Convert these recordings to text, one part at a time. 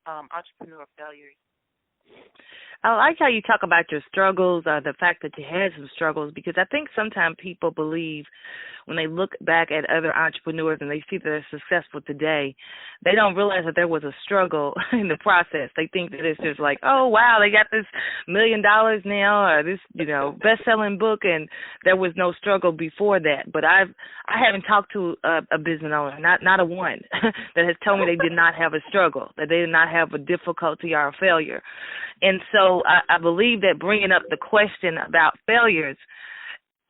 entrepreneur failures. I like how you talk about your struggles, the fact that you had some struggles, because I think sometimes people believe when they look back at other entrepreneurs and they see that they're successful today, they don't realize that there was a struggle in the process. They think that it's just like, oh, wow, they got this $1 million now or this, best-selling book, and there was no struggle before that. But I haven't talked to a business owner, not a one, that has told me they did not have a struggle, that they did not have a difficulty or a failure. And so I believe that bringing up the question about failures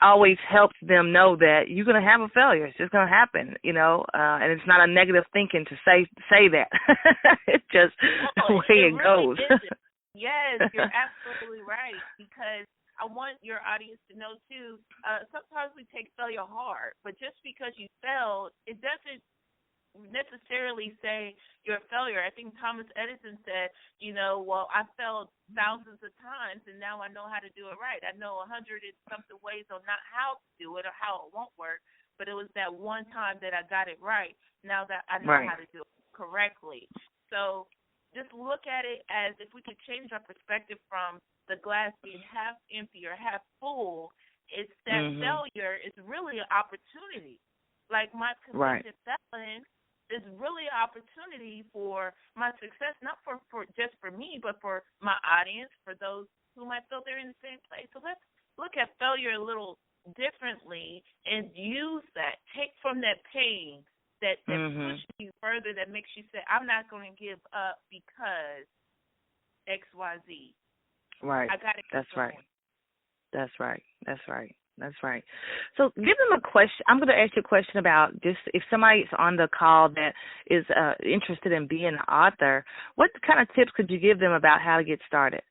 always helps them know that you're going to have a failure. It's just going to happen, and it's not a negative thinking to say that. It's just the way it really goes. Yes, you're absolutely right, because I want your audience to know, too, sometimes we take failure hard, but just because you failed, it doesn't necessarily say you're a failure. I think Thomas Edison said, well, I failed thousands of times and now I know how to do it right. I know 100 and something ways on not how to do it or how it won't work, but it was that one time that I got it right. Now that I know how to do it correctly. So just look at it as if we could change our perspective from the glass being half empty or half full, it's that failure is really an opportunity. Like my convicted felon is really an opportunity for my success, not for just for me, but for my audience, for those who might feel they're in the same place. So let's look at failure a little differently and use that. Take from that pain that pushes you further, that makes you say, I'm not going to give up because X, Y, Z. Right. I got to keep going. That's right. So give them a question. I'm going to ask you a question about just if somebody's on the call that is interested in being an author, what kind of tips could you give them about how to get started?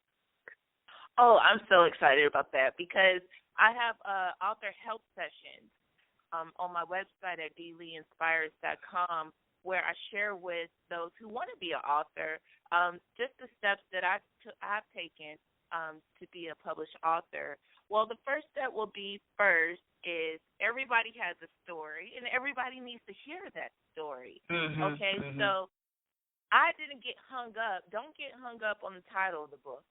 Oh, I'm so excited about that because I have author help sessions on my website at dleeinspires.com where I share with those who want to be an author just the steps that I've taken to be a published author. Well, the first step will be is everybody has a story, and everybody needs to hear that story. Okay, so I didn't get hung up. Don't get hung up on the title of the book,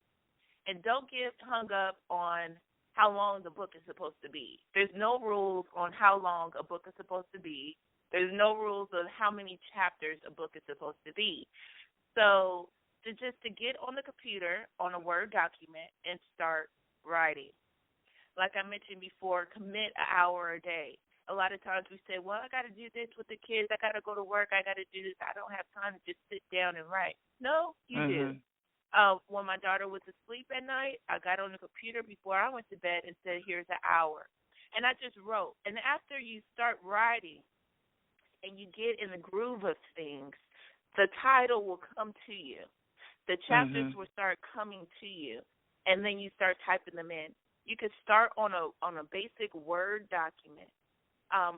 and don't get hung up on how long the book is supposed to be. There's no rules on how long a book is supposed to be. There's no rules of how many chapters a book is supposed to be. So to get on the computer on a Word document and start writing. Like I mentioned before, commit an hour a day. A lot of times we say, well, I got to do this with the kids. I got to go to work. I got to do this. I don't have time to just sit down and write. No, you do. When my daughter was asleep at night, I got on the computer before I went to bed and said, here's an hour. And I just wrote. And after you start writing and you get in the groove of things, the title will come to you. The chapters will start coming to you, and then you start typing them in. You could start on a basic Word document.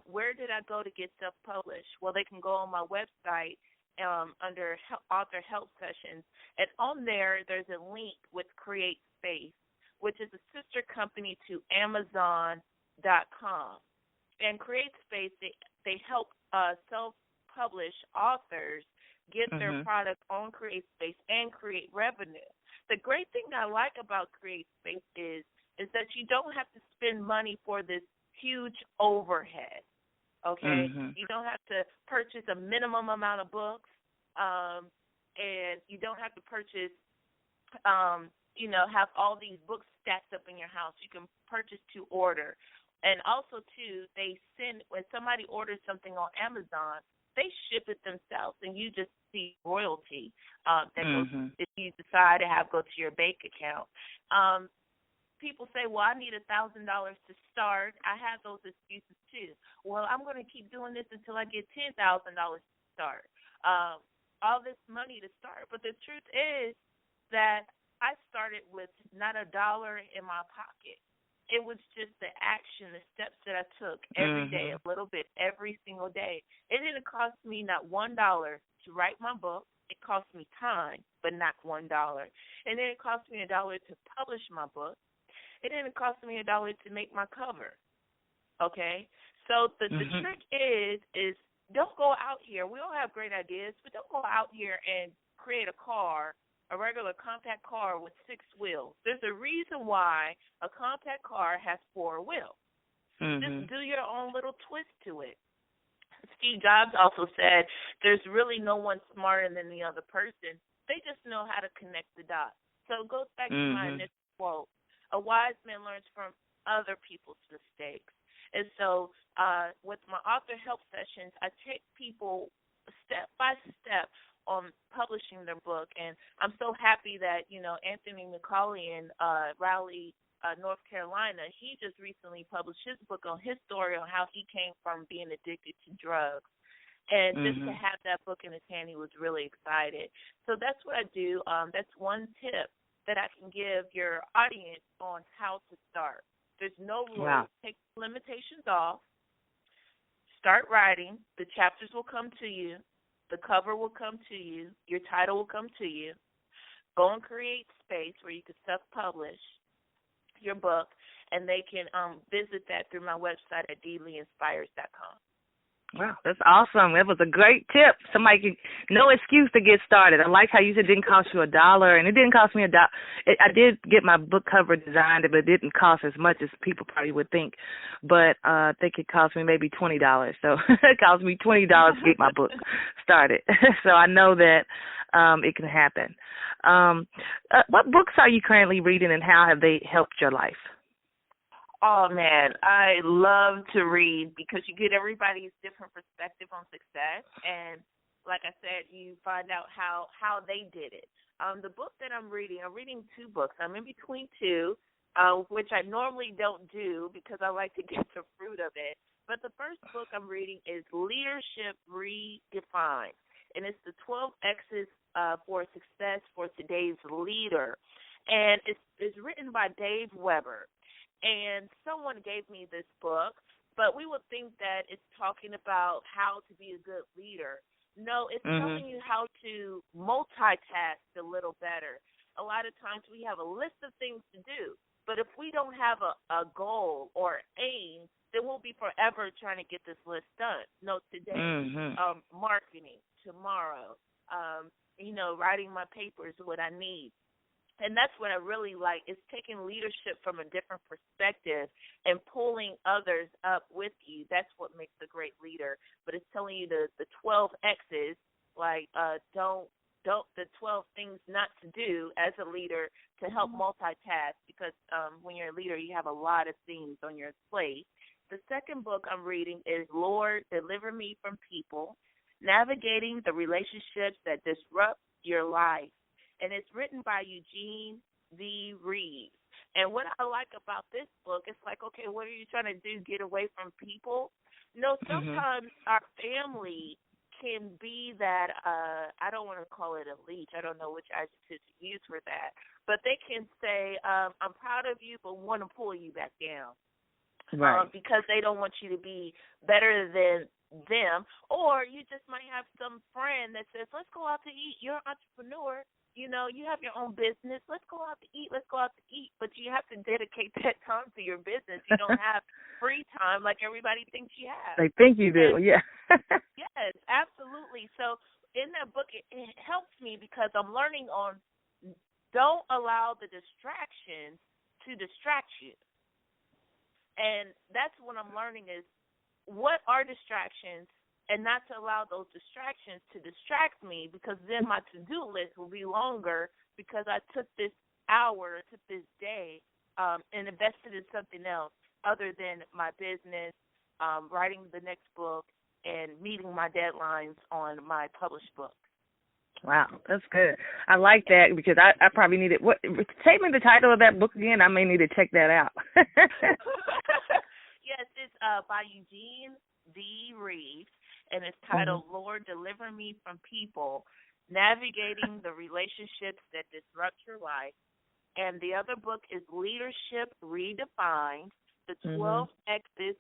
Where did I go to get self-published? Well, they can go on my website under author help sessions, and on there's a link with Create Space, which is a sister company to Amazon.com. And Create Space, they help self-publish authors get their product on Create Space and create revenue. The great thing I like about Create Space is that you don't have to spend money for this huge overhead, okay? You don't have to purchase a minimum amount of books, and you don't have to purchase, have all these books stacked up in your house. You can purchase to order. And also, too, when somebody orders something on Amazon, they ship it themselves, and you just see royalty that goes, if you decide to go to your bank account. People say, well, I need $1,000 to start. I have those excuses, too. Well, I'm going to keep doing this until I get $10,000 to start. All this money to start. But the truth is that I started with not $1 in my pocket. It was just the action, the steps that I took every day, a little bit, every single day. It didn't cost me not $1 to write my book. It cost me time, but not $1. And then it cost me $1 to publish my book. It didn't cost me $1 to make my cover. Okay? So the trick is don't go out here. We all have great ideas, but don't go out here and create a car, a regular compact car with 6 wheels. There's a reason why a compact car has 4 wheels. Just do your own little twist to it. Steve Jobs also said there's really no one smarter than the other person. They just know how to connect the dots. So it goes back to my initial quote. A wise man learns from other people's mistakes. And so with my author help sessions, I take people step by step on publishing their book. And I'm so happy that, Anthony McCauley in Raleigh, North Carolina, he just recently published his book on his story on how he came from being addicted to drugs. And just to have that book in his hand, he was really excited. So that's what I do. That's one tip that I can give your audience on how to start. There's no rule. Wow. Take limitations off. Start writing. The chapters will come to you. The cover will come to you. Your title will come to you. Go and create space where you can self-publish your book, and they can visit that through my website at dleeinspires.com. Wow, that's awesome. That was a great tip. No excuse to get started. I like how you said it didn't cost you $1, and it didn't cost me $1. I did get my book cover designed, but it didn't cost as much as people probably would think. But I think it cost me maybe $20. So it cost me $20 to get my book started. So I know that it can happen. What books are you currently reading, and how have they helped your life? Oh, man, I love to read because you get everybody's different perspective on success. And like I said, you find out how they did it. The book that I'm reading 2 books. I'm in between 2, which I normally don't do because I like to get the fruit of it. But the first book I'm reading is Leadership Redefined. And it's the 12 X's for Success for Today's Leader. And it's written by Dave Weber. And someone gave me this book, but we would think that it's talking about how to be a good leader. No, it's telling you how to multitask a little better. A lot of times we have a list of things to do, but if we don't have a goal or aim, then we'll be forever trying to get this list done. No, today, marketing, tomorrow, writing my papers, what I need. And that's what I really like, is taking leadership from a different perspective and pulling others up with you. That's what makes a great leader. But it's telling you the 12 X's, like the 12 things not to do as a leader to help multitask, because when you're a leader, you have a lot of things on your plate. The second book I'm reading is Lord, Deliver Me from People, Navigating the Relationships That Disrupt Your Life. And it's written by Eugene V. Reeves. And what I like about this book, it's like, okay, what are you trying to do, get away from people? No, sometimes our family can be that, I don't want to call it a leech. I don't know which adjective to use for that. But they can say, I'm proud of you, but want to pull you back down. Right. Because they don't want you to be better than them. Or you just might have some friend that says, let's go out to eat. You're an entrepreneur. You have your own business. Let's go out to eat. Let's go out to eat. But you have to dedicate that time to your business. You don't have free time like everybody thinks you have. They think you do, yeah. Yes, absolutely. So in that book, it helps me because I'm learning on don't allow the distractions to distract you. And that's what I'm learning is what are distractions, and not to allow those distractions to distract me, because then my to-do list will be longer because I took this hour, took this day, and invested in something else other than my business, writing the next book, and meeting my deadlines on my published book. Wow, that's good. I like that because I probably need it. Take me the title of that book again. I may need to check that out. Yes, it's by Eugene V. Reeves. And it's titled, Lord, Deliver Me from People, Navigating the Relationships That Disrupt Your Life. And the other book is Leadership Redefined, the 12 X's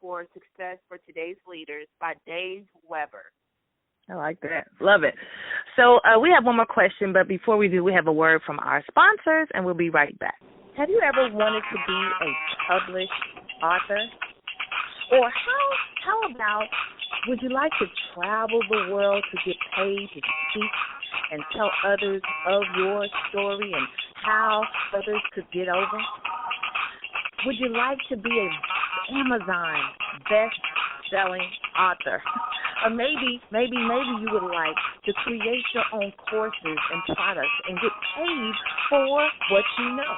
for Success for Today's Leaders by Dave Weber. I like that. Love it. So we have one more question, but before we do, we have a word from our sponsors, and we'll be right back. Have you ever wanted to be a published author? Or how about, would you like to travel the world to get paid to speak and tell others of your story and how others could get over? Would you like to be an Amazon best-selling author? Or maybe you would like to create your own courses and products and get paid for what you know.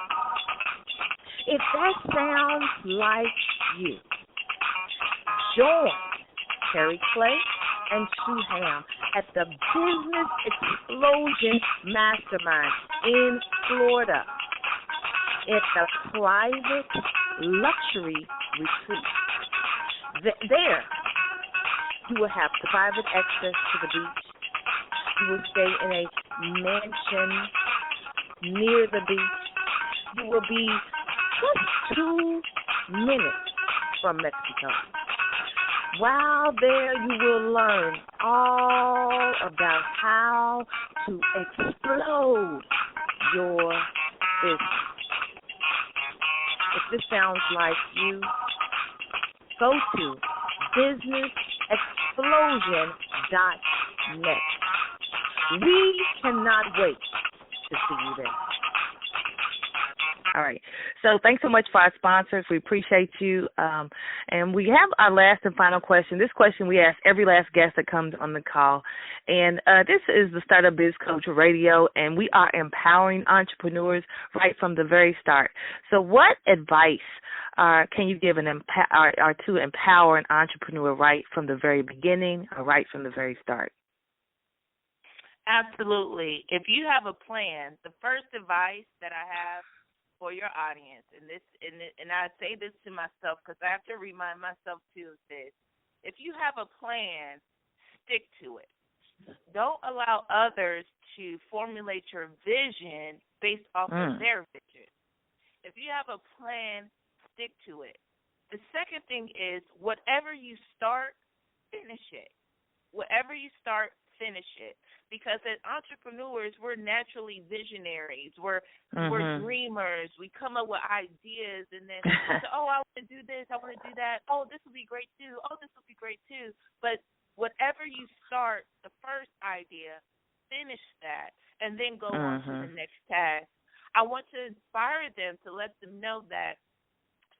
If that sounds like you, join Terry Clay and Sue Ham at the Business Explosion Mastermind in Florida. It's a private luxury retreat. There, you will have private access to the beach. You will stay in a mansion near the beach. You will be just 2 minutes from Mexico. While there, you will learn all about how to explode your business. If this sounds like you, go to businessexplosion.net. We cannot wait to see you there. All right. So thanks so much for our sponsors. We appreciate you. And we have our last and final question. This question we ask every last guest that comes on the call. And this is the Startup Biz Coach Radio, and we are empowering entrepreneurs right from the very start. So what advice can you give to empower an entrepreneur right from the very beginning or right from the very start? Absolutely. If you have a plan, the first advice that I have for your audience, and I say this to myself because I have to remind myself too of this. If you have a plan, stick to it. Don't allow others to formulate your vision based off of their vision. If you have a plan, stick to it. The second thing is whatever you start, finish it. Whatever you start, finish it. Because as entrepreneurs, we're naturally visionaries. We're dreamers. We come up with ideas and then, I want to do this. I want to do that. Oh, this will be great too. Oh, this will be great too. But whatever you start, the first idea, finish that, and then go on to the next task. I want to inspire them to let them know that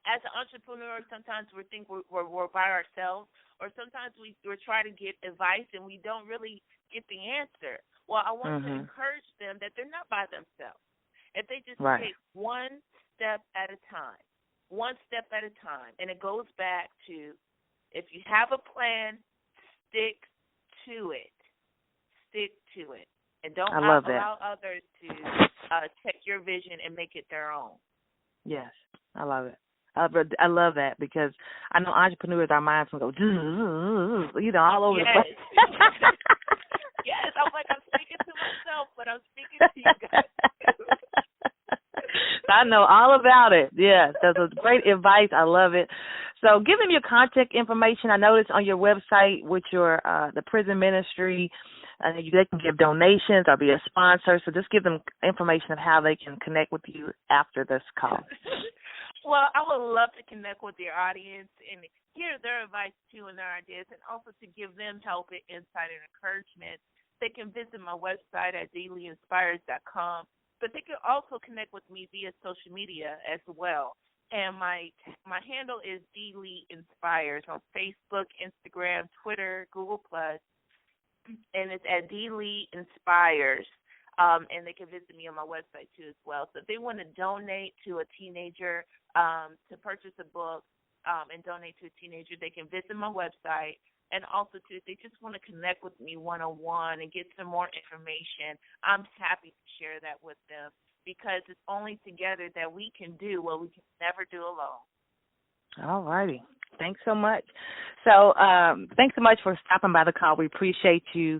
as an entrepreneur, sometimes we think we're by ourselves, or sometimes we're trying to get advice and we don't really get the answer. Well, I want to encourage them that they're not by themselves. If they just take one step at a time, and it goes back to if you have a plan, stick to it. And don't allow others to take your vision and make it their own. Yes, I love it. I love that because I know entrepreneurs, our minds will go, all over the place. Yes, I'm like, I'm speaking to myself, but I'm speaking to you guys. I know all about it. Yes, that's great advice. I love it. So give them your contact information. I noticed on your website with your the prison ministry, they can give donations or be a sponsor. So just give them information of how they can connect with you after this call. Well, I would love to connect with your audience and hear their advice, too, and their ideas, and also to give them help and insight and encouragement. They can visit my website at dailyinspires.com, but they can also connect with me via social media as well. And my handle is Daily Inspires on Facebook, Instagram, Twitter, Google+, and it's at Daily Inspires. And they can visit me on my website, too, as well. So if they want to donate to a teenager, to purchase a book and donate to a teenager, they can visit my website. And also, too, if they just want to connect with me one-on-one and get some more information, I'm happy to share that with them because it's only together that we can do what we can never do alone. All righty. Thanks so much. So thanks so much for stopping by the call. We appreciate you.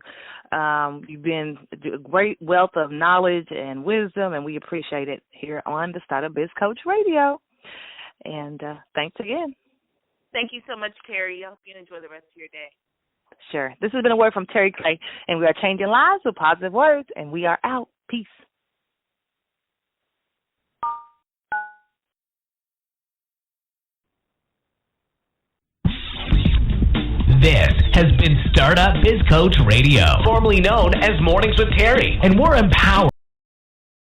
You've been a great wealth of knowledge and wisdom, and we appreciate it here on the Startup Biz Coach Radio. And thanks again. Thank you so much, Terry. I hope you enjoy the rest of your day. Sure. This has been a word from Terry Clay, and we are changing lives with positive words, and we are out. Peace. This has been Startup Biz Coach Radio, formerly known as Mornings with Terry, and we're empowered